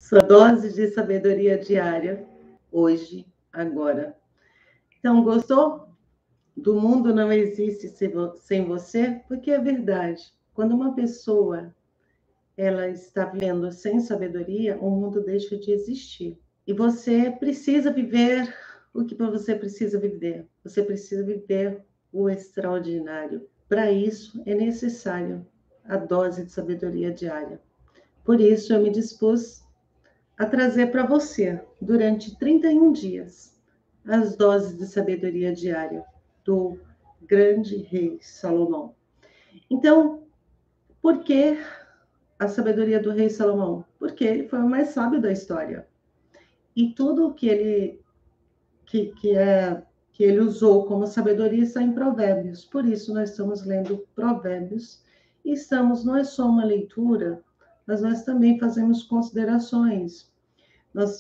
Sua dose de sabedoria diária, hoje, agora. Então, gostou? Do mundo não existe sem você? Porque é verdade. Quando uma pessoa ela está vivendo sem sabedoria, o mundo deixa de existir. E você precisa viver o que você precisa viver. Você precisa viver o extraordinário. Para isso é necessário a dose de sabedoria diária. Por isso eu me dispus a trazer para você, durante 31 dias, as doses de sabedoria diária do grande rei Salomão. Então, por que a sabedoria do rei Salomão? Porque ele foi o mais sábio da história. E tudo o que ele usou como sabedoria está em Provérbios. Por isso nós estamos lendo Provérbios e não é só uma leitura, mas nós também fazemos considerações.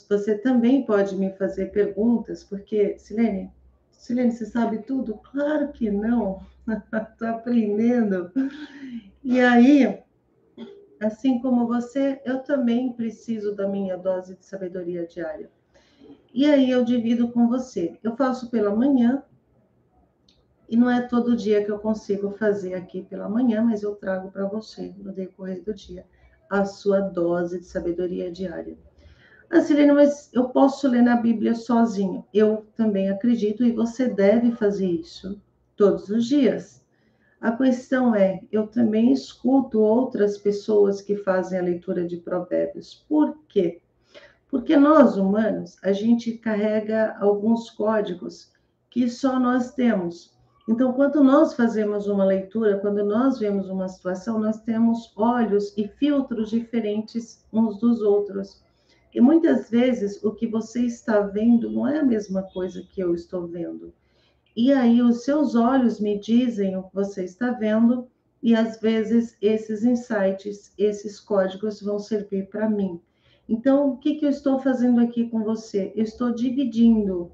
Você também pode me fazer perguntas, porque, Silene, você sabe tudo? Claro que não. Estou aprendendo. E aí, assim como você, eu também preciso da minha dose de sabedoria diária. E aí eu divido com você. Eu faço pela manhã, e não é todo dia que eu consigo fazer aqui pela manhã, mas eu trago para você no decorrer do dia a sua dose de sabedoria diária. Ah, Silene, mas eu posso ler na Bíblia sozinho? Eu também acredito e você deve fazer isso todos os dias. A questão é, eu também escuto outras pessoas que fazem a leitura de Provérbios. Por quê? Porque nós, humanos, a gente carrega alguns códigos que só nós temos. Então, quando nós fazemos uma leitura, quando nós vemos uma situação, nós temos olhos e filtros diferentes uns dos outros. E muitas vezes o que você está vendo não é a mesma coisa que eu estou vendo. E aí os seus olhos me dizem o que você está vendo, e às vezes esses insights, esses códigos vão servir para mim. Então, o que eu estou fazendo aqui com você? Eu estou dividindo,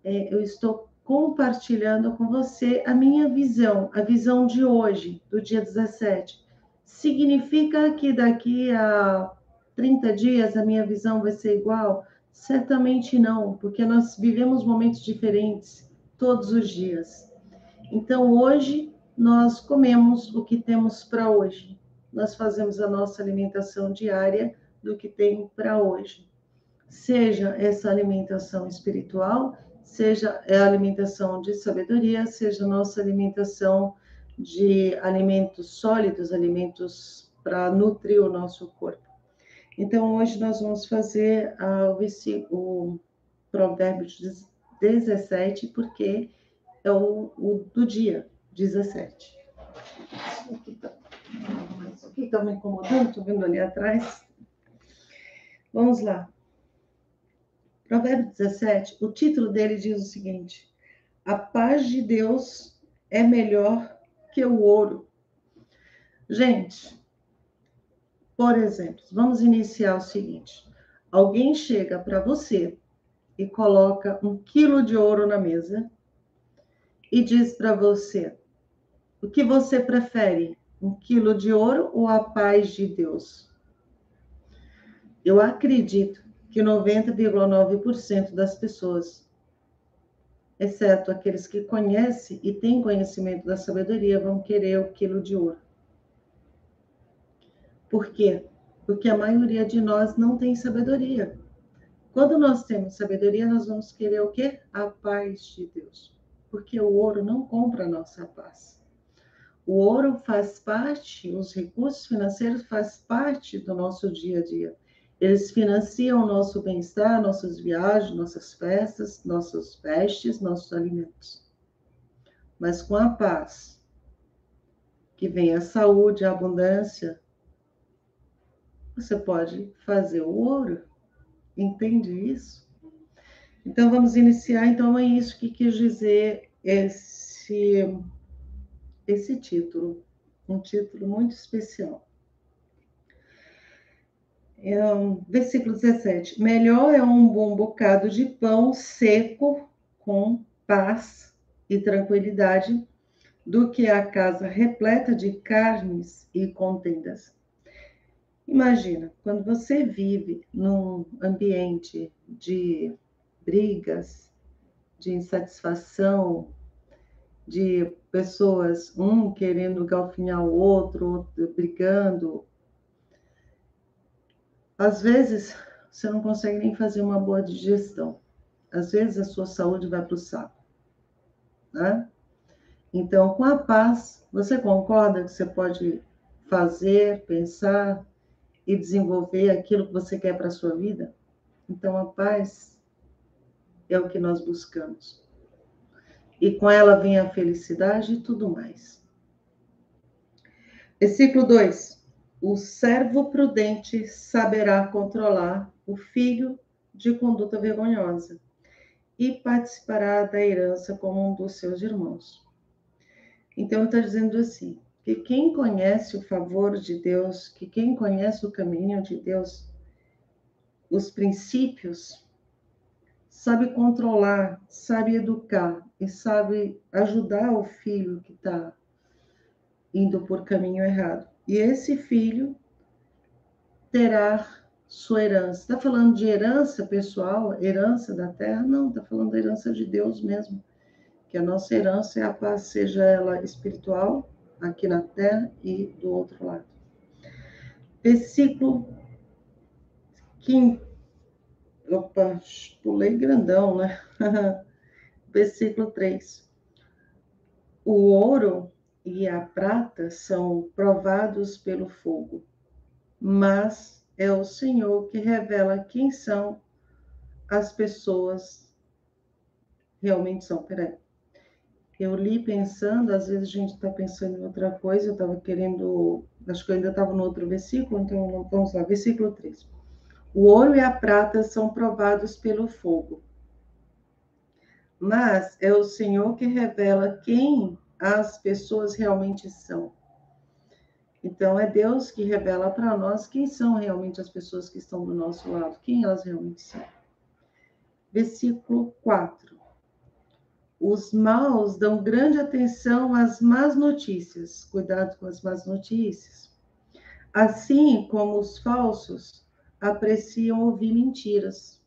eu estou compartilhando com você a minha visão, a visão de hoje, do dia 17. Significa que daqui a 30 dias a minha visão vai ser igual? Certamente não, porque nós vivemos momentos diferentes todos os dias. Então, hoje, nós comemos o que temos para hoje. Nós fazemos a nossa alimentação diária do que tem para hoje. Seja essa alimentação espiritual, seja a alimentação de sabedoria, seja a nossa alimentação de alimentos sólidos, alimentos para nutrir o nosso corpo. Então, hoje nós vamos fazer o provérbio 17, porque é o do dia 17. Isso aqui está me incomodando, estou vendo ali atrás. Vamos lá. Provérbio 17, o título dele diz o seguinte: a paz de Deus é melhor que o ouro. Gente, por exemplo, vamos iniciar o seguinte: alguém chega para você e coloca 1 quilo de ouro na mesa e diz para você: o que você prefere, 1 quilo de ouro ou a paz de Deus? Eu acredito que 90,9% das pessoas, exceto aqueles que conhecem e têm conhecimento da sabedoria, vão querer o quilo de ouro. Por quê? Porque a maioria de nós não tem sabedoria. Quando nós temos sabedoria, nós vamos querer o quê? A paz de Deus. Porque o ouro não compra a nossa paz. O ouro faz parte, os recursos financeiros fazem parte do nosso dia a dia. Eles financiam o nosso bem-estar, nossas viagens, nossas festas, nossos vestes, nossos alimentos. Mas com a paz, que vem a saúde, a abundância, você pode fazer o ouro. Entende isso? Então, vamos iniciar. Então, é isso que quis dizer esse título. Um título muito especial. Versículo 17. Melhor é um bom bocado de pão seco com paz e tranquilidade do que a casa repleta de carnes e contendas. Imagina, quando você vive num ambiente de brigas, de insatisfação, de pessoas, um querendo galfinhar o outro, outro brigando, às vezes você não consegue nem fazer uma boa digestão. Às vezes a sua saúde vai para o saco, né? Então, com a paz, você concorda que você pode fazer, pensar e desenvolver aquilo que você quer para a sua vida? Então, a paz é o que nós buscamos. E com ela vem a felicidade e tudo mais. Versículo 2: o servo prudente saberá controlar o filho de conduta vergonhosa e participará da herança como um dos seus irmãos. Então, está dizendo assim, que quem conhece o favor de Deus, que quem conhece o caminho de Deus, os princípios, sabe controlar, sabe educar e sabe ajudar o filho que está indo por caminho errado. E esse filho terá sua herança. Está falando de herança pessoal, herança da terra? Não, está falando da herança de Deus mesmo. Que a nossa herança é a paz, seja ela espiritual, aqui na terra e do outro lado. Versículo 5. Opa, pulei grandão, né? Versículo 3. O ouro e a prata são provados pelo fogo, mas é o Senhor que revela quem são as pessoas realmente são. Peraí. Eu li pensando, às vezes a gente está pensando em outra coisa, eu estava querendo, acho que eu ainda estava no outro versículo, então vamos lá, versículo 3. O ouro e a prata são provados pelo fogo, mas é o Senhor que revela quem as pessoas realmente são. Então, é Deus que revela para nós quem são realmente as pessoas que estão do nosso lado, quem elas realmente são. Versículo 4. Os maus dão grande atenção às más notícias. Cuidado com as más notícias. Assim como os falsos apreciam ouvir mentiras.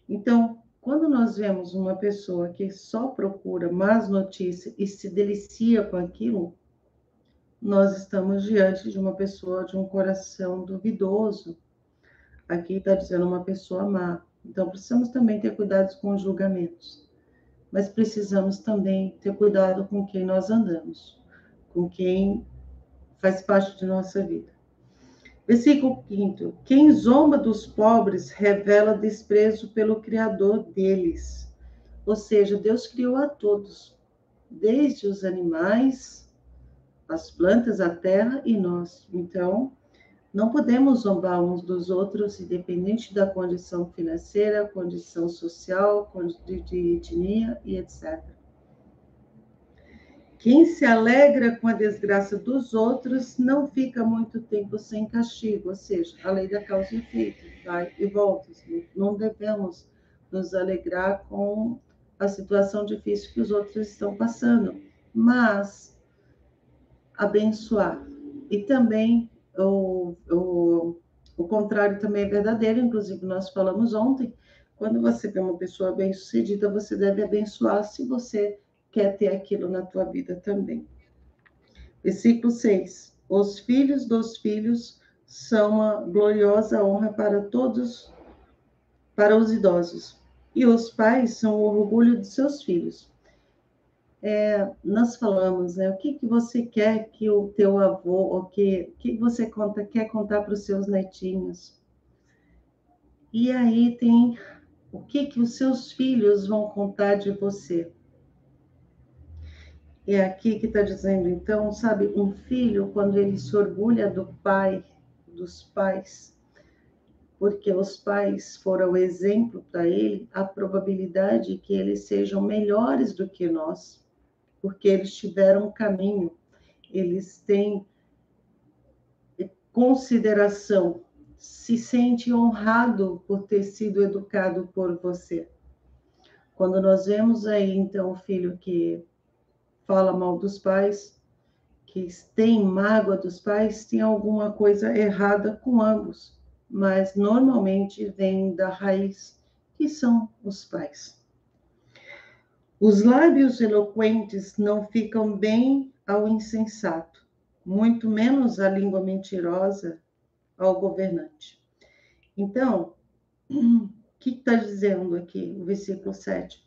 Então, quando nós vemos uma pessoa que só procura más notícias e se delicia com aquilo, nós estamos diante de uma pessoa de um coração duvidoso. Aqui está dizendo uma pessoa má. Então, precisamos também ter cuidado com os julgamentos. Mas precisamos também ter cuidado com quem nós andamos, com quem faz parte de nossa vida. Versículo 5. Quem zomba dos pobres revela desprezo pelo Criador deles. Ou seja, Deus criou a todos, desde os animais, as plantas, a terra e nós. Então, não podemos zombar uns dos outros, independente da condição financeira, condição social, de etnia e etc. Quem se alegra com a desgraça dos outros não fica muito tempo sem castigo, ou seja, a lei da causa e efeito, vai e volta. Não devemos nos alegrar com a situação difícil que os outros estão passando, mas abençoar. E também o contrário também é verdadeiro, inclusive nós falamos ontem, quando você vê uma pessoa bem-sucedida, você deve abençoar se você quer ter aquilo na tua vida também. Versículo 6. Os filhos dos filhos são uma gloriosa honra para todos, para os idosos, e os pais são o orgulho de seus filhos. Nós falamos, né? O que você quer que o teu avô, o que você quer contar para os seus netinhos? E aí tem o que os seus filhos vão contar de você? É aqui que está dizendo, então, sabe, um filho, quando ele se orgulha do pai, dos pais, porque os pais foram o exemplo para ele, a probabilidade que eles sejam melhores do que nós, porque eles tiveram um caminho, eles têm consideração, se sente honrado por ter sido educado por você. Quando nós vemos aí, então, o filho que fala mal dos pais, que têm mágoa dos pais, tem alguma coisa errada com ambos, mas normalmente vem da raiz, que são os pais. Os lábios eloquentes não ficam bem ao insensato, muito menos a língua mentirosa ao governante. Então, o que está dizendo aqui o versículo 7?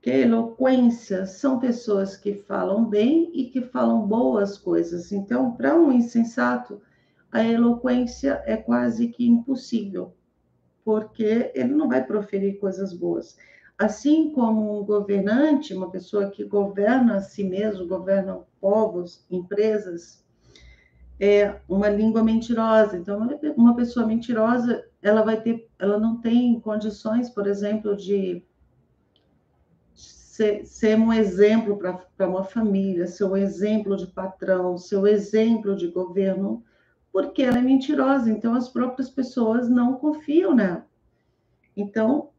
Que a eloquência são pessoas que falam bem e que falam boas coisas. Então, para um insensato, a eloquência é quase que impossível, porque ele não vai proferir coisas boas. Assim como um governante, uma pessoa que governa a si mesmo, governa povos, empresas, é uma língua mentirosa. Então, uma pessoa mentirosa, ela não tem condições, por exemplo, de ser um exemplo para uma família, ser um exemplo de patrão, ser um exemplo de governo, porque ela é mentirosa. Então, as próprias pessoas não confiam nela. Então,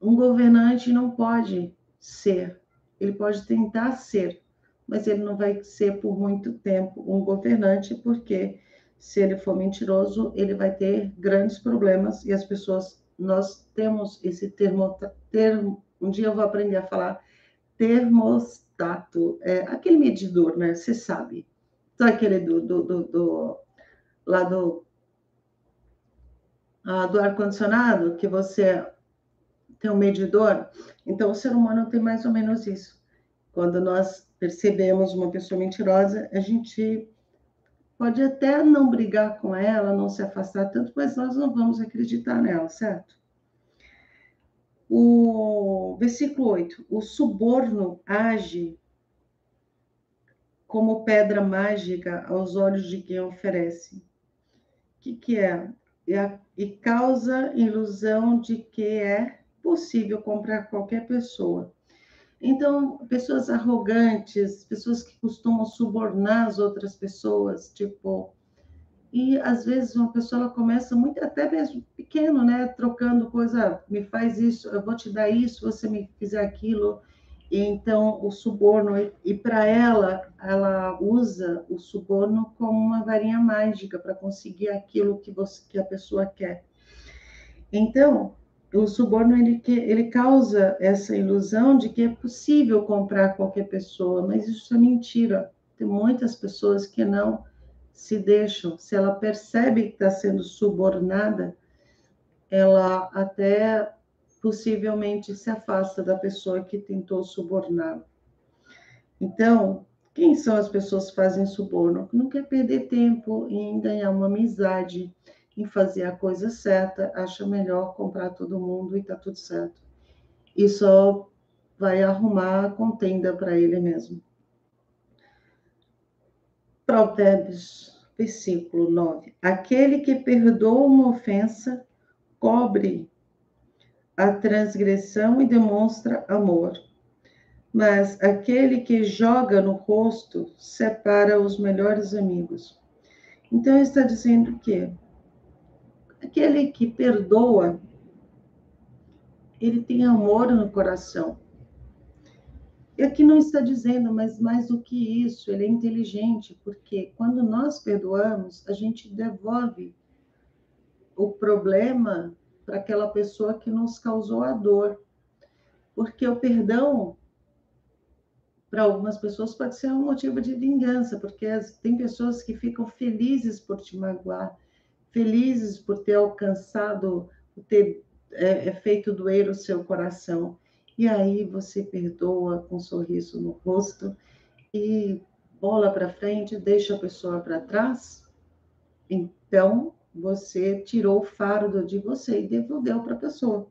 um governante não pode ser, ele pode tentar ser, mas ele não vai ser por muito tempo um governante, porque se ele for mentiroso, ele vai ter grandes problemas e as pessoas, nós temos esse termo, um dia eu vou aprender a falar termostato, aquele medidor, né? Você sabe. Então, aquele lá do ar-condicionado, que você tem um medidor. Então, o ser humano tem mais ou menos isso. Quando nós percebemos uma pessoa mentirosa, a gente pode até não brigar com ela, não se afastar tanto, mas nós não vamos acreditar nela, certo? O versículo 8. O suborno age como pedra mágica aos olhos de quem oferece. O que é? E causa ilusão de que é possível comprar qualquer pessoa. Então, pessoas arrogantes, pessoas que costumam subornar as outras pessoas, tipo, e às vezes uma pessoa ela começa muito, até mesmo pequeno, né, trocando coisa, me faz isso, eu vou te dar isso, você me fizer aquilo. E então o suborno, e para ela usa o suborno como uma varinha mágica para conseguir aquilo que a pessoa quer. Então, o suborno ele causa essa ilusão de que é possível comprar qualquer pessoa, mas isso é mentira. Tem muitas pessoas que não se deixam. Se ela percebe que está sendo subornada, ela até possivelmente se afasta da pessoa que tentou suborná-la. Então, quem são as pessoas que fazem suborno? Não quer perder tempo em ganhar uma amizade, em fazer a coisa certa, acha melhor comprar todo mundo e tá tudo certo. E só vai arrumar a contenda para ele mesmo. Provérbios, versículo 9. Aquele que perdoa uma ofensa, cobre a transgressão e demonstra amor. Mas aquele que joga no rosto separa os melhores amigos. Então, ele está dizendo que aquele que perdoa, ele tem amor no coração. E aqui não está dizendo, mas mais do que isso, ele é inteligente, porque quando nós perdoamos, a gente devolve o problema para aquela pessoa que nos causou a dor. Porque o perdão, para algumas pessoas, pode ser um motivo de vingança, porque tem pessoas que ficam felizes por te magoar, felizes por ter alcançado, por ter feito doer o seu coração. E aí você perdoa com um sorriso no rosto e bola para frente, deixa a pessoa para trás. Então, você tirou o fardo de você e devolveu para a pessoa.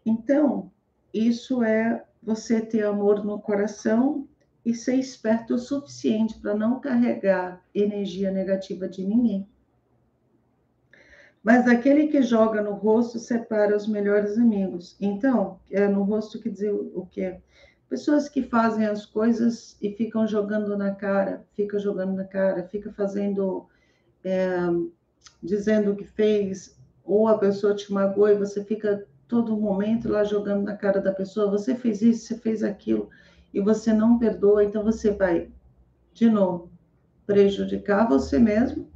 Então, isso é você ter amor no coração e ser esperto o suficiente para não carregar energia negativa de ninguém. Mas aquele que joga no rosto separa os melhores amigos. Então, no rosto quer dizer o quê? Pessoas que fazem as coisas e ficam jogando na cara, fica fazendo, dizendo o que fez, ou a pessoa te magoou e você fica todo momento lá jogando na cara da pessoa, você fez isso, você fez aquilo, e você não perdoa, então você vai, de novo, prejudicar você mesmo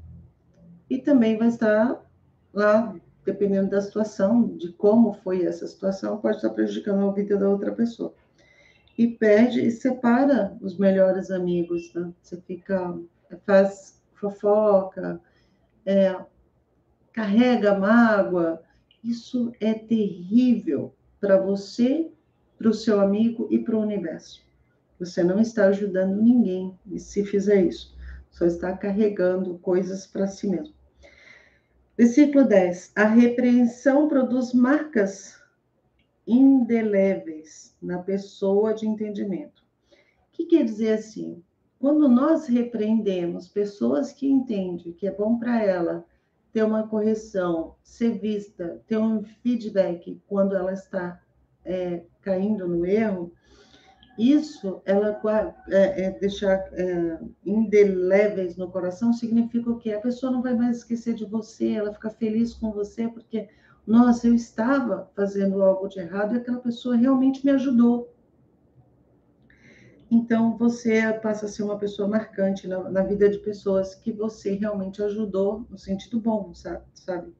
e também vai estar lá, dependendo da situação, de como foi essa situação, pode estar prejudicando a vida da outra pessoa. E perde e separa os melhores amigos, né? Você fica, faz fofoca, carrega mágoa. Isso é terrível para você, para o seu amigo e para o universo. Você não está ajudando ninguém se fizer isso. Só está carregando coisas para si mesmo. Versículo 10. A repreensão produz marcas indeléveis na pessoa de entendimento. O que quer dizer assim? Quando nós repreendemos pessoas que entendem que é bom para ela ter uma correção, ser vista, ter um feedback quando ela está caindo no erro, isso, ela deixar indeléveis no coração, significa o quê? A pessoa não vai mais esquecer de você, ela fica feliz com você, porque, nossa, eu estava fazendo algo de errado e aquela pessoa realmente me ajudou. Então, você passa a ser uma pessoa marcante na vida de pessoas que você realmente ajudou no sentido bom, sabe?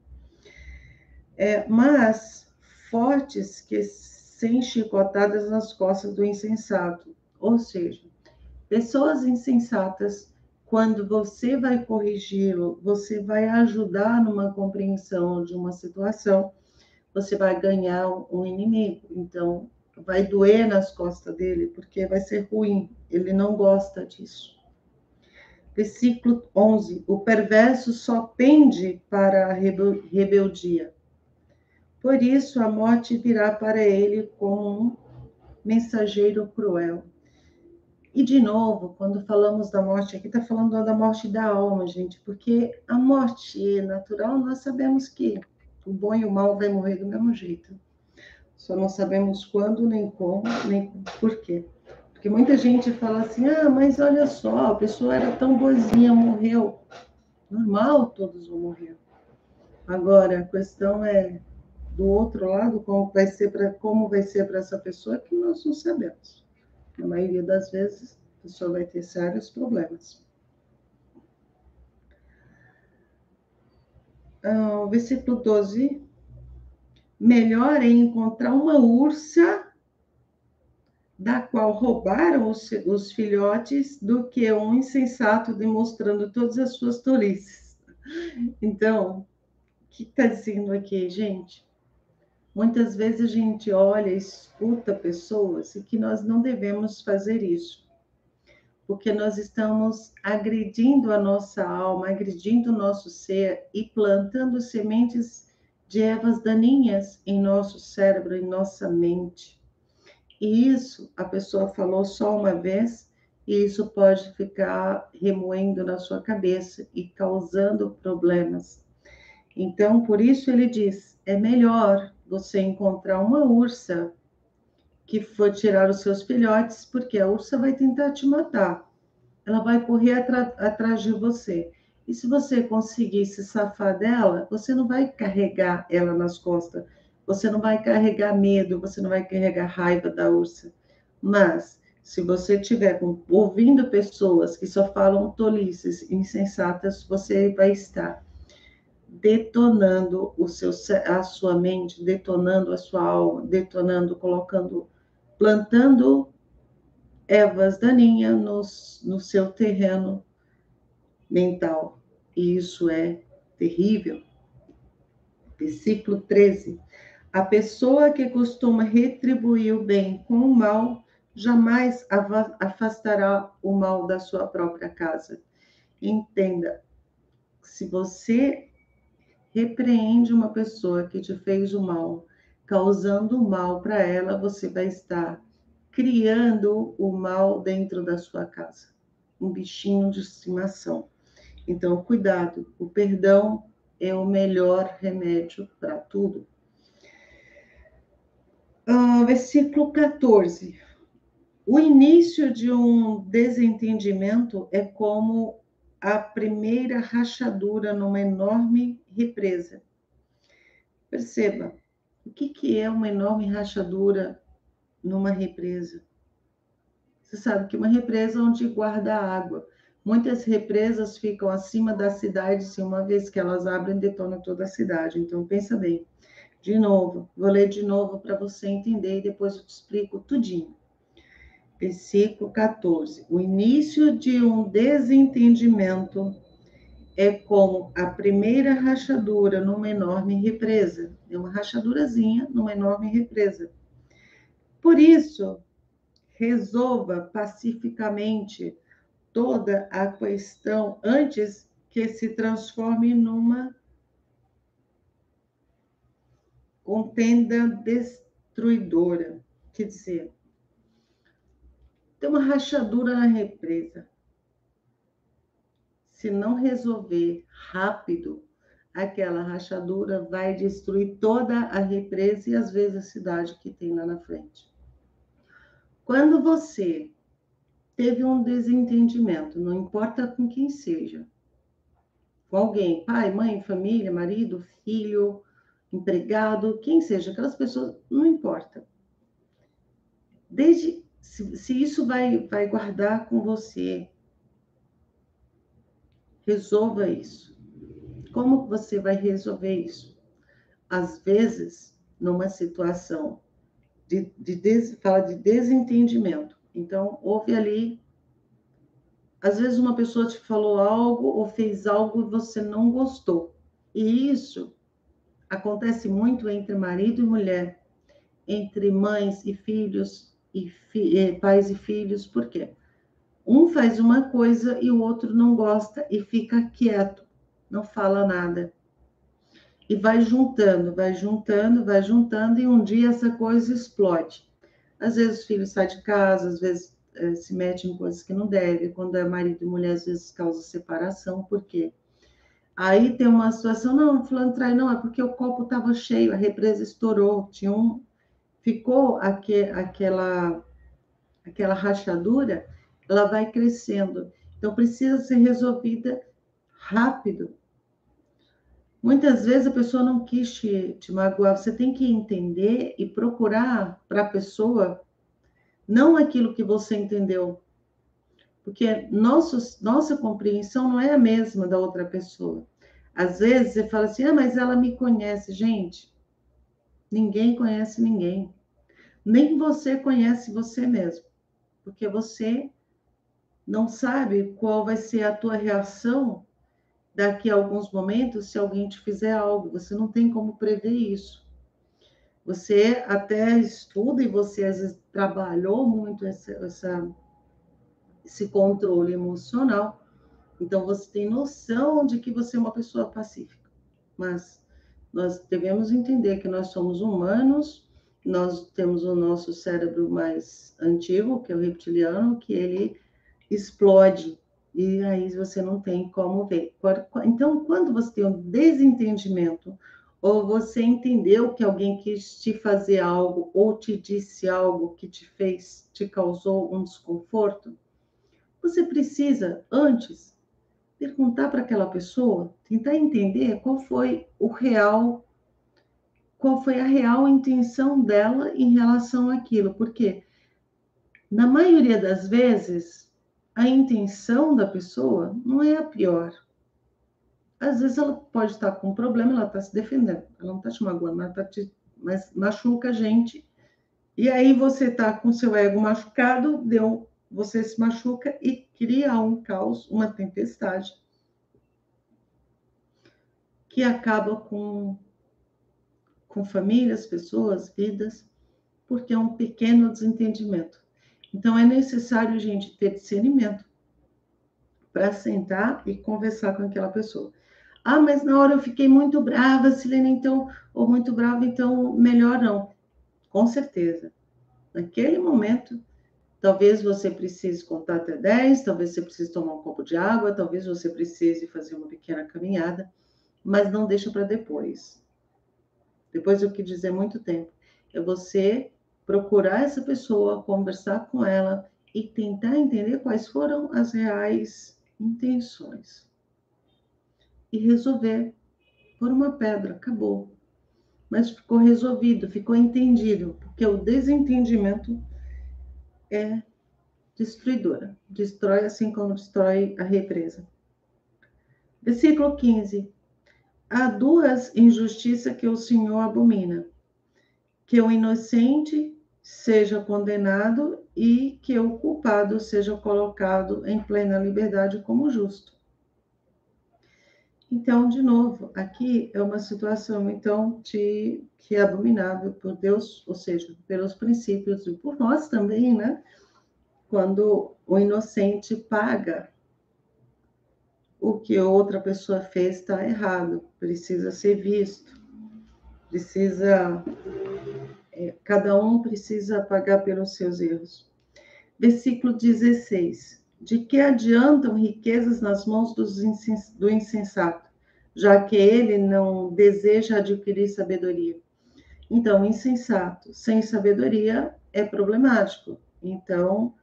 Mas fortes que sem chicotadas nas costas do insensato. Ou seja, pessoas insensatas, quando você vai corrigi-lo, você vai ajudar numa compreensão de uma situação, você vai ganhar um inimigo. Então, vai doer nas costas dele, porque vai ser ruim. Ele não gosta disso. Versículo 11. O perverso só pende para a rebeldia. Por isso, a morte virá para ele como um mensageiro cruel. E, de novo, quando falamos da morte, aqui está falando da morte da alma, gente, porque a morte natural, nós sabemos que o bom e o mal vai morrer do mesmo jeito. Só não sabemos quando, nem como, nem por quê. Porque muita gente fala assim, mas olha só, a pessoa era tão boazinha, morreu. Normal, todos vão morrer. Agora, a questão é, do outro lado, como vai ser para essa pessoa, que nós não sabemos. Na maioria das vezes, a pessoa vai ter sérios problemas. O versículo 12. Melhor é encontrar uma ursa da qual roubaram os filhotes do que um insensato demonstrando todas as suas tolices. Então, o que está dizendo aqui, gente? Muitas vezes a gente olha, escuta pessoas e que nós não devemos fazer isso, porque nós estamos agredindo a nossa alma, agredindo o nosso ser e plantando sementes de ervas daninhas em nosso cérebro, em nossa mente. E isso a pessoa falou só uma vez, e isso pode ficar remoendo na sua cabeça e causando problemas. Então, por isso ele diz, é melhor você encontrar uma ursa que for tirar os seus filhotes, porque a ursa vai tentar te matar. Ela vai correr atrás de você. E se você conseguir se safar dela, você não vai carregar ela nas costas. Você não vai carregar medo, você não vai carregar raiva da ursa. Mas, se você estiver ouvindo pessoas que só falam tolices, insensatas, você vai estar detonando a sua mente, detonando a sua alma, detonando, plantando ervas daninhas no seu terreno mental. E isso é terrível. Versículo 13. A pessoa que costuma retribuir o bem com o mal, jamais afastará o mal da sua própria casa. Entenda, se você repreende uma pessoa que te fez o mal, causando mal para ela, você vai estar criando o mal dentro da sua casa. Um bichinho de estimação. Então, cuidado, o perdão é o melhor remédio para tudo. Versículo 14. O início de um desentendimento é como a primeira rachadura numa enorme represa. Perceba, o que é uma enorme rachadura numa represa? Você sabe que uma represa é onde guarda água. Muitas represas ficam acima da cidade, se uma vez que elas abrem, detona toda a cidade. Então, pensa bem. De novo, vou ler de novo para você entender e depois eu te explico tudinho. Versículo 14. O início de um desentendimento é como a primeira rachadura numa enorme represa. É uma rachadurazinha numa enorme represa. Por isso, resolva pacificamente toda a questão antes que se transforme numa contenda destruidora. Quer dizer, tem uma rachadura na represa. Se não resolver rápido, aquela rachadura vai destruir toda a represa e às vezes a cidade que tem lá na frente. Quando você teve um desentendimento, não importa com quem seja, com alguém, pai, mãe, família, marido, filho, empregado, quem seja, aquelas pessoas, não importa. Desde se isso vai guardar com você, resolva isso. Como você vai resolver isso? Às vezes, numa situação fala de desentendimento. Então, houve ali, às vezes uma pessoa te falou algo ou fez algo e você não gostou. E isso acontece muito entre marido e mulher, entre mães e filhos, pais e filhos, por quê? Um faz uma coisa e o outro não gosta e fica quieto, não fala nada. E vai juntando, vai juntando, vai juntando, e um dia essa coisa explode. Às vezes o filho sai de casa, às vezes se mete em coisas que não deve, quando é marido e mulher, às vezes causa separação, por quê? Aí tem uma situação, não, fulano trai, não, é porque o copo estava cheio, a represa estourou, ficou aquela rachadura, ela vai crescendo. Então precisa ser resolvida rápido. Muitas vezes a pessoa não quis te magoar, você tem que entender e procurar para a pessoa não aquilo que você entendeu, porque nossa compreensão não é a mesma da outra pessoa. Às vezes você fala assim, mas ela me conhece. Gente, ninguém conhece ninguém. Nem você conhece você mesmo, porque você não sabe qual vai ser a tua reação daqui a alguns momentos se alguém te fizer algo. Você não tem como prever isso. Você até estuda e você às vezes trabalhou muito esse controle emocional. Então você tem noção de que você é uma pessoa pacífica. Mas nós devemos entender que nós somos humanos, nós temos o nosso cérebro mais antigo, que é o reptiliano, que ele explode e aí você não tem como ver. Então, quando você tem um desentendimento ou você entendeu que alguém quis te fazer algo ou te disse algo que te causou um desconforto, você precisa antes perguntar para aquela pessoa, tentar entender qual foi a real intenção dela em relação àquilo, porque na maioria das vezes a intenção da pessoa não é a pior. Às vezes ela pode estar com um problema, ela está se defendendo, ela não está te magoando, mas machuca a gente. E aí você está com seu ego machucado, você se machuca e cria um caos, uma tempestade que acaba com famílias, pessoas, vidas, porque é um pequeno desentendimento. Então é necessário, gente, ter discernimento para sentar e conversar com aquela pessoa. Mas na hora eu fiquei muito brava, Silene, então, ou muito brava, então melhor não. Com certeza. Naquele momento, talvez você precise contar até 10, talvez você precise tomar um copo de água, talvez você precise fazer uma pequena caminhada, mas não deixa para depois. Depois do que dizer muito tempo. É você procurar essa pessoa, conversar com ela e tentar entender quais foram as reais intenções. E resolver por uma pedra, acabou. Mas ficou resolvido, ficou entendido, porque o desentendimento é destruidora. Destrói assim como destrói a represa. Versículo 15. Há duas injustiças que o Senhor abomina: que o inocente seja condenado e que o culpado seja colocado em plena liberdade como justo. Então, de novo, aqui é uma situação, então, que é abominável por Deus, ou seja, pelos princípios e por nós também, né? Quando o inocente paga o que outra pessoa fez está errado, precisa ser visto, cada um precisa pagar pelos seus erros. Versículo 16. De que adiantam riquezas nas mãos do insensato, já que ele não deseja adquirir sabedoria? Então, insensato sem sabedoria é problemático. Então,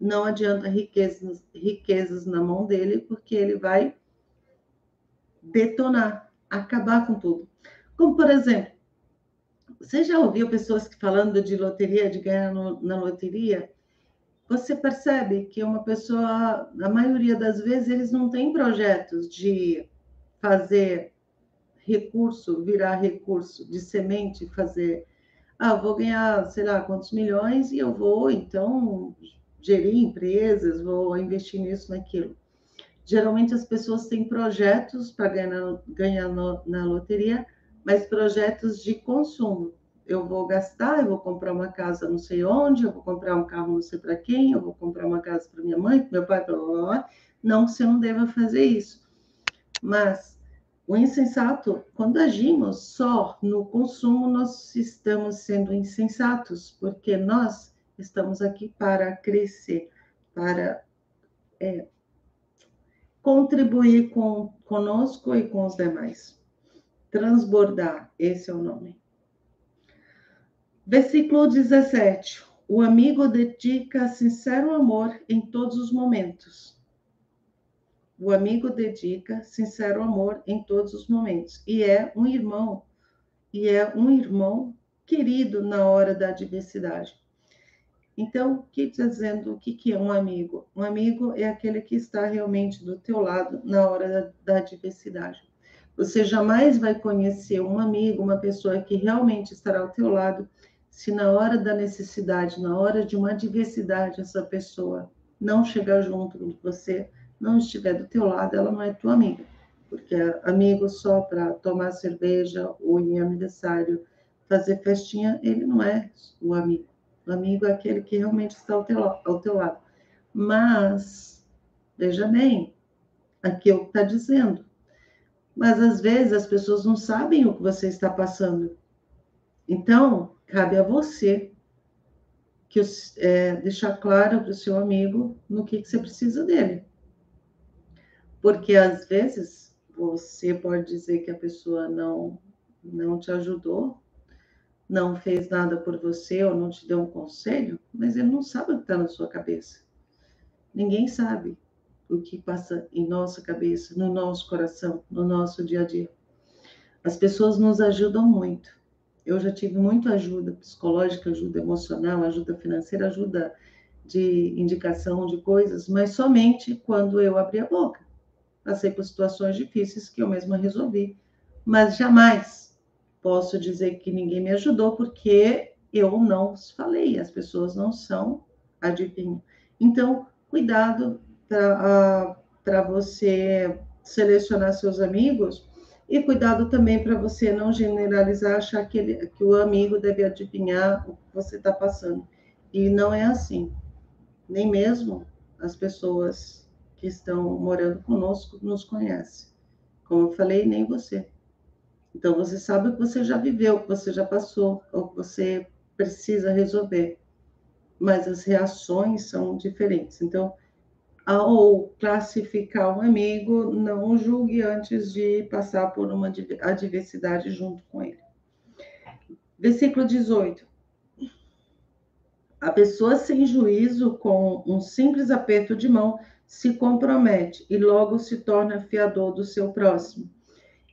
não adianta riquezas na mão dele, porque ele vai detonar, acabar com tudo. Como, por exemplo, você já ouviu pessoas falando de loteria, de ganhar na loteria? Você percebe que uma pessoa, na maioria das vezes, eles não têm projetos de fazer recurso, virar recurso, de semente, fazer, vou ganhar, sei lá, quantos milhões e eu vou, então, gerir empresas, vou investir nisso, naquilo. Geralmente as pessoas têm projetos para ganhar na loteria, mas projetos de consumo. Eu vou gastar, eu vou comprar uma casa não sei onde, eu vou comprar um carro não sei para quem, eu vou comprar uma casa para minha mãe, para meu pai, blá, blá, blá. Não que você não deva fazer isso. Mas o insensato, quando agimos só no consumo, nós estamos sendo insensatos, porque nós estamos aqui para crescer, para contribuir conosco e com os demais. Transbordar, esse é o nome. Versículo 17. O amigo dedica sincero amor em todos os momentos. O amigo dedica sincero amor em todos os momentos. E é um irmão querido na hora da adversidade. Então, dizendo o que é um amigo? Um amigo é aquele que está realmente do teu lado na hora da adversidade. Você jamais vai conhecer um amigo, uma pessoa que realmente estará ao teu lado, se na hora da necessidade, na hora de uma adversidade, essa pessoa não chegar junto com você, não estiver do teu lado, ela não é tua amiga. Porque amigo só para tomar cerveja ou em aniversário, fazer festinha, ele não é o amigo. O amigo é aquele que realmente está ao teu lado. Mas, veja bem, aqui é o que está dizendo. Mas, às vezes, as pessoas não sabem o que você está passando. Então, cabe a você deixar claro para o seu amigo no que você precisa dele. Porque, às vezes, você pode dizer que a pessoa não te ajudou, não fez nada por você ou não te deu um conselho, mas ele não sabe o que está na sua cabeça. Ninguém sabe o que passa em nossa cabeça, no nosso coração, no nosso dia a dia. As pessoas nos ajudam muito. Eu já tive muita ajuda psicológica, ajuda emocional, ajuda financeira, ajuda de indicação de coisas, mas somente quando eu abri a boca. Passei por situações difíceis que eu mesma resolvi, mas jamais posso dizer que ninguém me ajudou, porque eu não falei, as pessoas não são adivinhas. Então, cuidado para você selecionar seus amigos e cuidado também para você não generalizar, achar que o amigo deve adivinhar o que você está passando. E não é assim. Nem mesmo as pessoas que estão morando conosco nos conhecem. Como eu falei, nem você. Então, você sabe o que você já viveu, o que você já passou, o que você precisa resolver. Mas as reações são diferentes. Então, ao classificar um amigo, não julgue antes de passar por uma adversidade junto com ele. Versículo 18. A pessoa sem juízo, com um simples aperto de mão, se compromete e logo se torna fiador do seu próximo.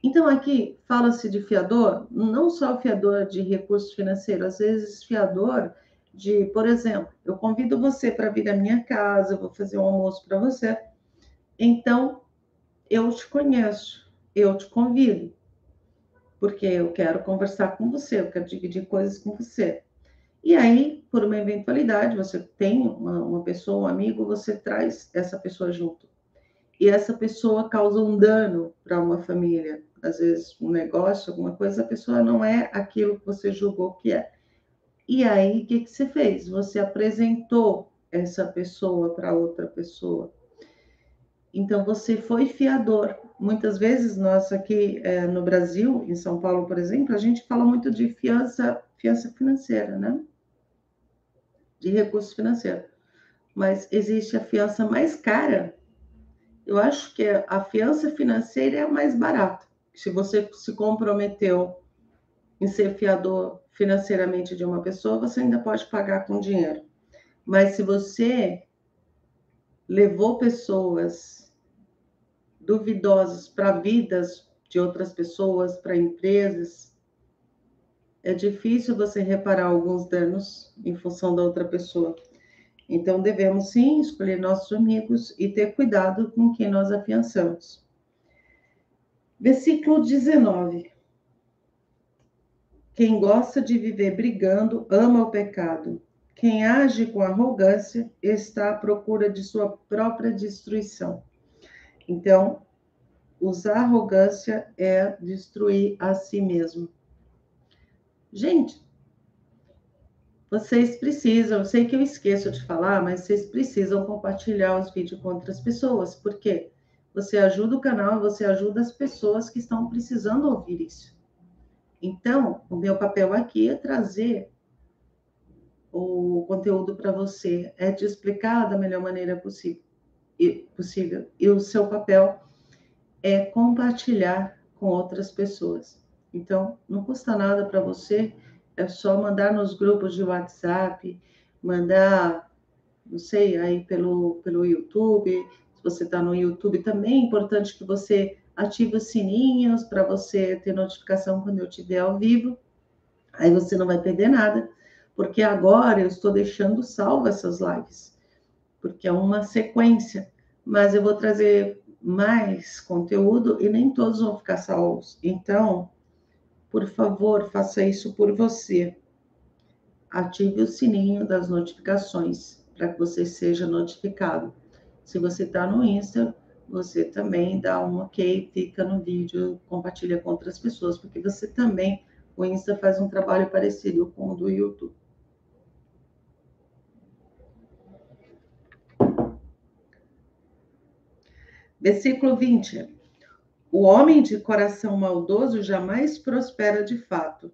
Então, aqui fala-se de fiador, não só fiador de recursos financeiros, às vezes fiador de, por exemplo, eu convido você para vir à minha casa, eu vou fazer um almoço para você, então eu te conheço, eu te convido, porque eu quero conversar com você, eu quero dividir coisas com você. E aí, por uma eventualidade, você tem uma pessoa, um amigo, você traz essa pessoa junto. E essa pessoa causa um dano para uma família. Às vezes, um negócio, alguma coisa, a pessoa não é aquilo que você julgou que é. E aí, o que você fez? Você apresentou essa pessoa para outra pessoa. Então, você foi fiador. Muitas vezes, nós aqui no Brasil, em São Paulo, por exemplo, a gente fala muito de fiança financeira, né? De recurso financeiro. Mas existe a fiança mais cara. Eu acho que a fiança financeira é a mais barata. Se você se comprometeu em ser fiador financeiramente de uma pessoa, você ainda pode pagar com dinheiro. Mas se você levou pessoas duvidosas para vidas de outras pessoas, para empresas, é difícil você reparar alguns danos em função da outra pessoa. Então, devemos sim escolher nossos amigos e ter cuidado com quem nós afiançamos. Versículo 19. Quem gosta de viver brigando ama o pecado. Quem age com arrogância está à procura de sua própria destruição. Então, usar arrogância é destruir a si mesmo. Gente, vocês precisam, eu sei que eu esqueço de falar, mas vocês precisam compartilhar os vídeos com outras pessoas, porque você ajuda o canal, você ajuda as pessoas que estão precisando ouvir isso. Então, o meu papel aqui é trazer o conteúdo para você, é te explicar da melhor maneira possível. E o seu papel é compartilhar com outras pessoas. Então, não custa nada para você, é só mandar nos grupos de WhatsApp, mandar, não sei, aí pelo YouTube. Se você está no YouTube, também é importante que você ative os sininhos para você ter notificação quando eu estiver ao vivo. Aí você não vai perder nada, porque agora eu estou deixando salvo essas lives, porque é uma sequência, mas eu vou trazer mais conteúdo e nem todos vão ficar salvos. Então, por favor, faça isso por você. Ative o sininho das notificações para que você seja notificado. Se você está no Insta, você também dá um ok, clica no vídeo, compartilha com outras pessoas, porque você também, o Insta faz um trabalho parecido com o do YouTube. Versículo 20. O homem de coração maldoso jamais prospera de fato,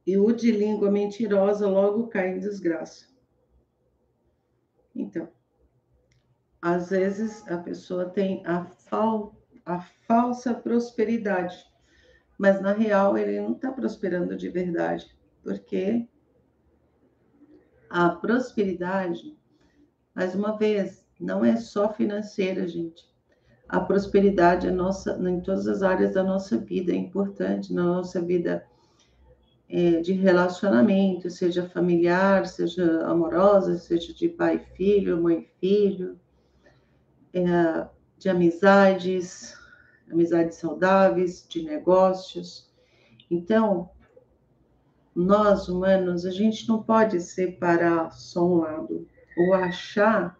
e o de língua mentirosa logo cai em desgraça. Então, às vezes a pessoa tem a falsa prosperidade, mas na real ele não está prosperando de verdade, porque a prosperidade, mais uma vez, não é só financeira, gente. A prosperidade é nossa, em todas as áreas da nossa vida, é importante na nossa vida de relacionamento, seja familiar, seja amorosa, seja de pai e filho, mãe e filho, de amizades saudáveis, de negócios. Então, nós humanos, a gente não pode separar só um lado, ou achar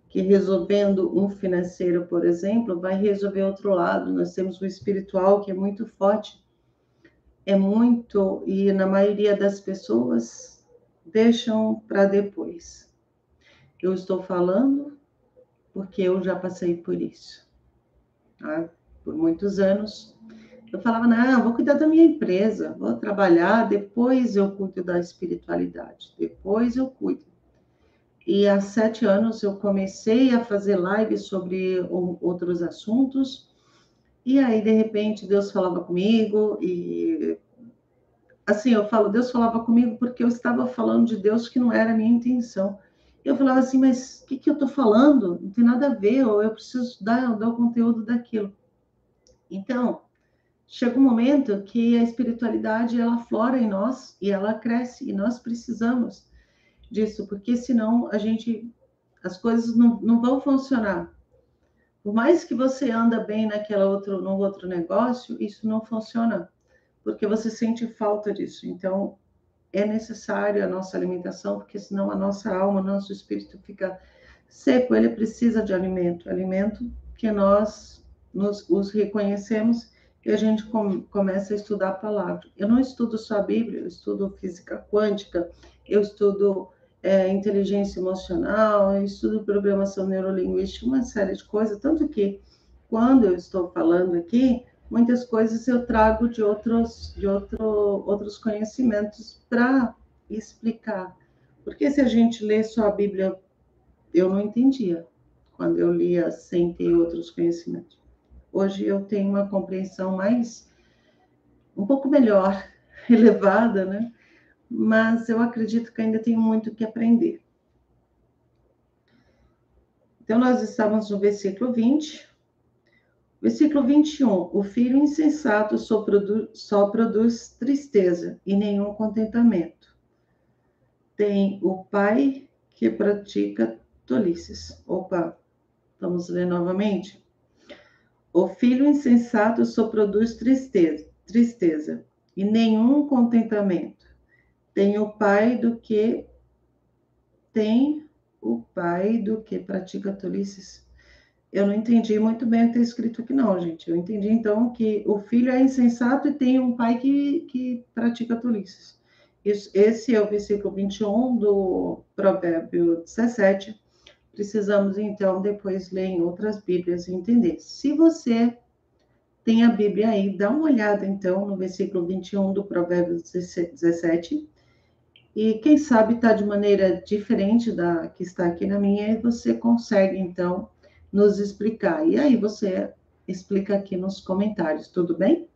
que resolvendo um financeiro, por exemplo, vai resolver outro lado. Nós temos o espiritual, que é muito forte, e na maioria das pessoas deixam para depois. Eu estou falando porque eu já passei por isso, tá? Por muitos anos. Eu falava, não, vou cuidar da minha empresa, vou trabalhar, depois eu cuido da espiritualidade, depois eu cuido. E há 7 anos eu comecei a fazer lives sobre outros assuntos, e aí, de repente, Deus falava comigo, e assim, eu falo, Deus falava comigo porque eu estava falando de Deus que não era a minha intenção. Eu falava assim, mas o que eu estou falando? Não tem nada a ver, ou eu preciso dar o conteúdo daquilo. Então, chega um momento que a espiritualidade, ela flora em nós e ela cresce, e nós precisamos disso, porque senão as coisas não vão funcionar. Por mais que você anda bem no outro negócio, isso não funciona, porque você sente falta disso. Então, é necessário a nossa alimentação, porque senão a nossa alma, o nosso espírito fica seco, ele precisa de alimento, alimento que nós os reconhecemos e a gente começa a estudar a palavra. Eu não estudo só a Bíblia, eu estudo física quântica, eu estudo inteligência emocional, eu estudo programação neurolinguística, uma série de coisas, tanto que quando eu estou falando aqui, muitas coisas eu trago de outros conhecimentos para explicar. Porque se a gente lê só a Bíblia, eu não entendia quando eu lia sem ter outros conhecimentos. Hoje eu tenho uma compreensão um pouco melhor, elevada, né? Mas eu acredito que ainda tenho muito que aprender. Então, nós estamos no versículo 20. Versículo 21. O filho insensato só produz tristeza e nenhum contentamento. Tem o pai que pratica tolices. Opa, vamos ler novamente? O filho insensato só produz tristeza e nenhum contentamento. Tem o pai do que pratica tolices. Eu não entendi muito bem o que está escrito aqui, não, gente. Eu entendi, então, que o filho é insensato e tem um pai que pratica tolices. Esse é o versículo 21 do Provérbio 17. Precisamos, então, depois ler em outras Bíblias e entender. Se você tem a Bíblia aí, dá uma olhada, então, no versículo 21 do Provérbio 17. E quem sabe está de maneira diferente da que está aqui na minha, e você consegue, então, nos explicar. E aí você explica aqui nos comentários, tudo bem?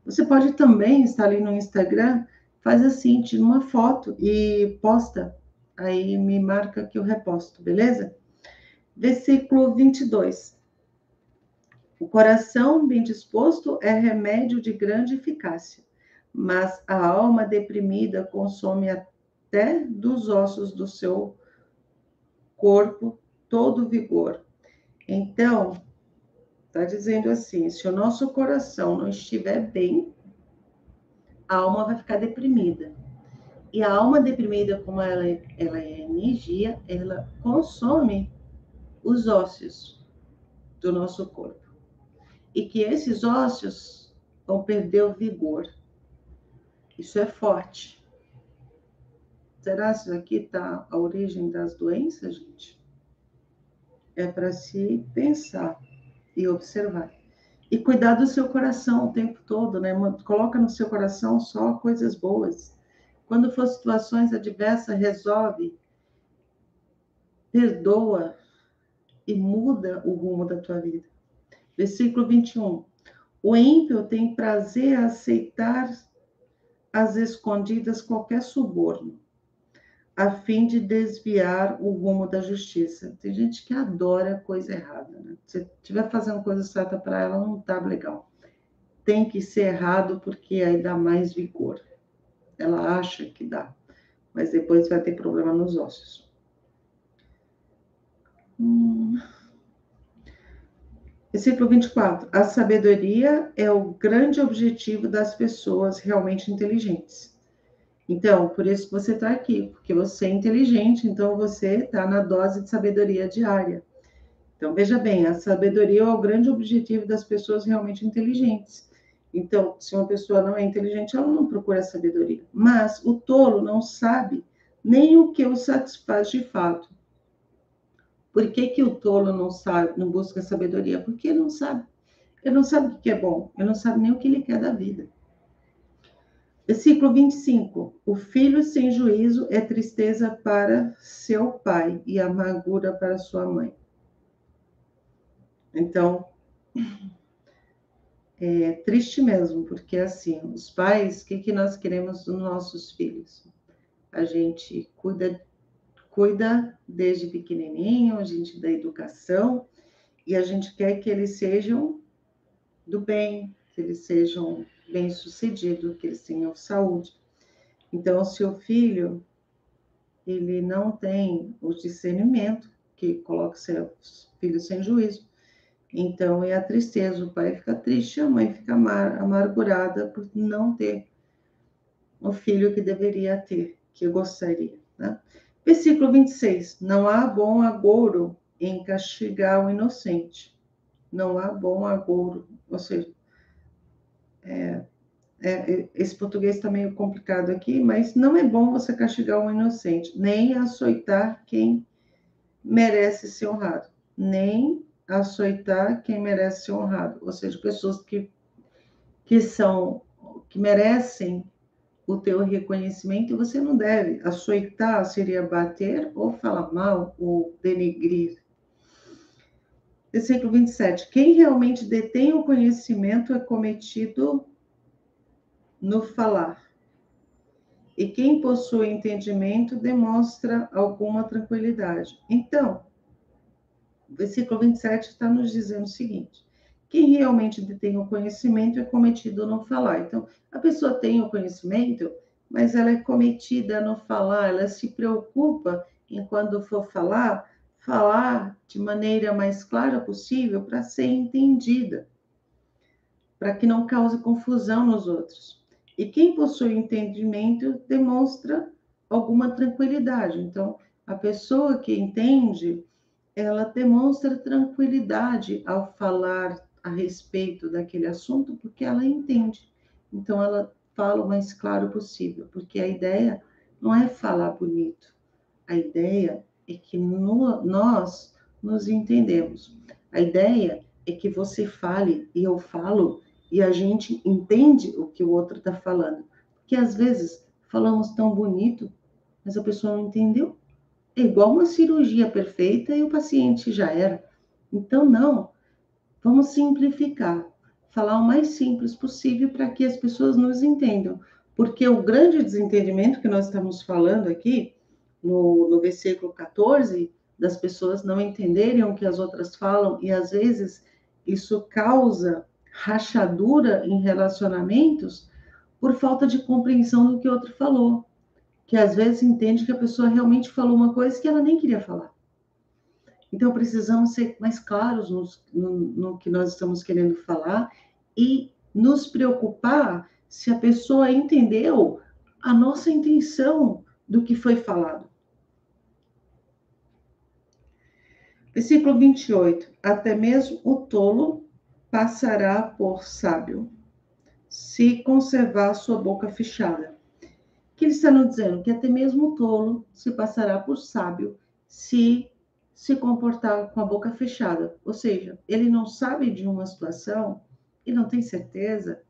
Você pode também estar ali no Instagram, faz assim, tira uma foto e posta, aí me marca que eu reposto, beleza? Versículo 22. O coração bem disposto é remédio de grande eficácia, mas a alma deprimida consome até dos ossos do seu corpo todo o vigor. Então, está dizendo assim, se o nosso coração não estiver bem, a alma vai ficar deprimida. E a alma deprimida, como ela é energia, ela consome os ossos do nosso corpo. E que esses ossos vão perder o vigor. Isso é forte. Será que isso aqui está a origem das doenças, gente? É para se pensar e observar. E cuidar do seu coração o tempo todo, né? Coloca no seu coração só coisas boas. Quando for situações adversas, resolve, perdoa e muda o rumo da tua vida. Versículo 21. O ímpio tem prazer a aceitar às escondidas qualquer suborno, a fim de desviar o rumo da justiça. Tem gente que adora coisa errada, né? Se estiver fazendo coisa certa para ela, não está legal. Tem que ser errado porque aí dá mais vigor. Ela acha que dá, mas depois vai ter problema nos ossos. Versículo 24. A sabedoria é o grande objetivo das pessoas realmente inteligentes. Então, por isso que você está aqui, porque você é inteligente, então você está na dose de sabedoria diária. Então, veja bem, a sabedoria é o grande objetivo das pessoas realmente inteligentes. Então, se uma pessoa não é inteligente, ela não procura sabedoria. Mas o tolo não sabe nem o que o satisfaz de fato. Por que o tolo não sabe, não busca sabedoria? Porque ele não sabe. Ele não sabe o que é bom, ele não sabe nem o que ele quer da vida. Versículo 25. O filho sem juízo é tristeza para seu pai e amargura para sua mãe. Então, é triste mesmo, porque assim, os pais, o que nós queremos dos nossos filhos? A gente cuida desde pequenininho, a gente dá educação, e a gente quer que eles sejam do bem, que eles sejam bem-sucedidos, que eles tenham saúde. Então, se o filho, ele não tem o discernimento, que coloca seus filhos sem juízo, então é a tristeza, o pai fica triste, a mãe fica amargurada por não ter o filho que deveria ter, que gostaria, né? Versículo 26, não há bom agouro em castigar o inocente. Não há bom agouro, ou seja, esse português está meio complicado aqui, mas não é bom você castigar um inocente, nem açoitar quem merece ser honrado, nem açoitar quem merece ser honrado, ou seja, pessoas que merecem o teu reconhecimento, você não deve. Açoitar seria bater ou falar mal ou denegrir. Versículo 27. Quem realmente detém o conhecimento é cometido no falar. E quem possui entendimento demonstra alguma tranquilidade. Então, o versículo 27 está nos dizendo o seguinte: quem realmente detém o conhecimento é cometido no falar. Então, a pessoa tem o conhecimento, mas ela é cometida no falar, ela se preocupa em, quando for falar de maneira mais clara possível para ser entendida, para que não cause confusão nos outros. E quem possui entendimento demonstra alguma tranquilidade. Então, a pessoa que entende, ela demonstra tranquilidade ao falar a respeito daquele assunto, porque ela entende. Então, ela fala o mais claro possível, porque a ideia não é falar bonito, a ideia é que nós nos entendemos. A ideia é que você fale e eu falo e a gente entende o que o outro está falando. Porque às vezes falamos tão bonito, mas a pessoa não entendeu. É igual uma cirurgia perfeita e o paciente já era. Então, não, vamos simplificar, falar o mais simples possível para que as pessoas nos entendam. Porque o grande desentendimento que nós estamos falando aqui, no versículo 14, das pessoas não entenderem o que as outras falam, e às vezes isso causa rachadura em relacionamentos por falta de compreensão do que o outro falou, que às vezes entende que a pessoa realmente falou uma coisa que ela nem queria falar. Então, precisamos ser mais claros no que nós estamos querendo falar e nos preocupar se a pessoa entendeu a nossa intenção do que foi falado. Versículo 28. Até mesmo o tolo passará por sábio, se conservar sua boca fechada. O que ele está nos dizendo? Que até mesmo o tolo se passará por sábio se comportar com a boca fechada. Ou seja, ele não sabe de uma situação, ele não tem certeza,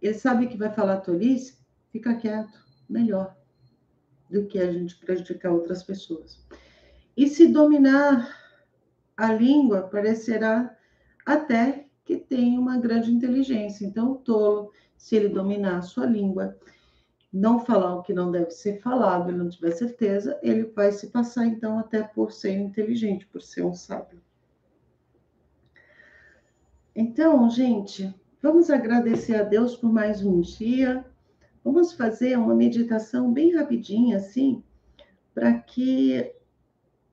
ele sabe que vai falar tolice, fica quieto, melhor do que a gente prejudicar outras pessoas. E se dominar a língua, parecerá até que tem uma grande inteligência. Então, o tolo, se ele dominar a sua língua, não falar o que não deve ser falado, ele não tiver certeza, ele vai se passar, então, até por ser inteligente, por ser um sábio. Então, gente, vamos agradecer a Deus por mais um dia. Vamos fazer uma meditação bem rapidinha, assim, para que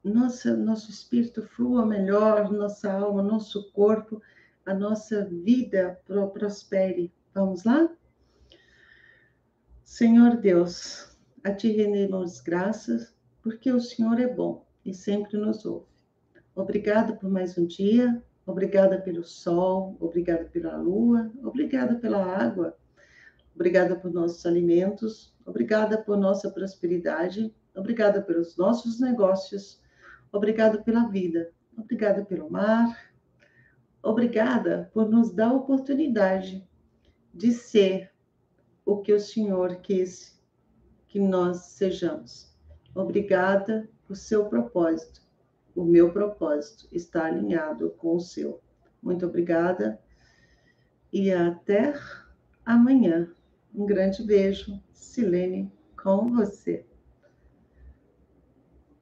nosso espírito flua melhor, nossa alma, nosso corpo, a nossa vida prospere. Vamos lá? Senhor Deus, a Ti rendemos graças, porque o Senhor é bom e sempre nos ouve. Obrigada por mais um dia, obrigada pelo sol, obrigada pela lua, obrigada pela água, obrigada por nossos alimentos, obrigada por nossa prosperidade, obrigada pelos nossos negócios, obrigada pela vida, obrigada pelo mar, obrigada por nos dar a oportunidade de ser o que o Senhor quis que nós sejamos. Obrigada por seu propósito. O meu propósito está alinhado com o seu. Muito obrigada e até amanhã. Um grande beijo, Silene, com você.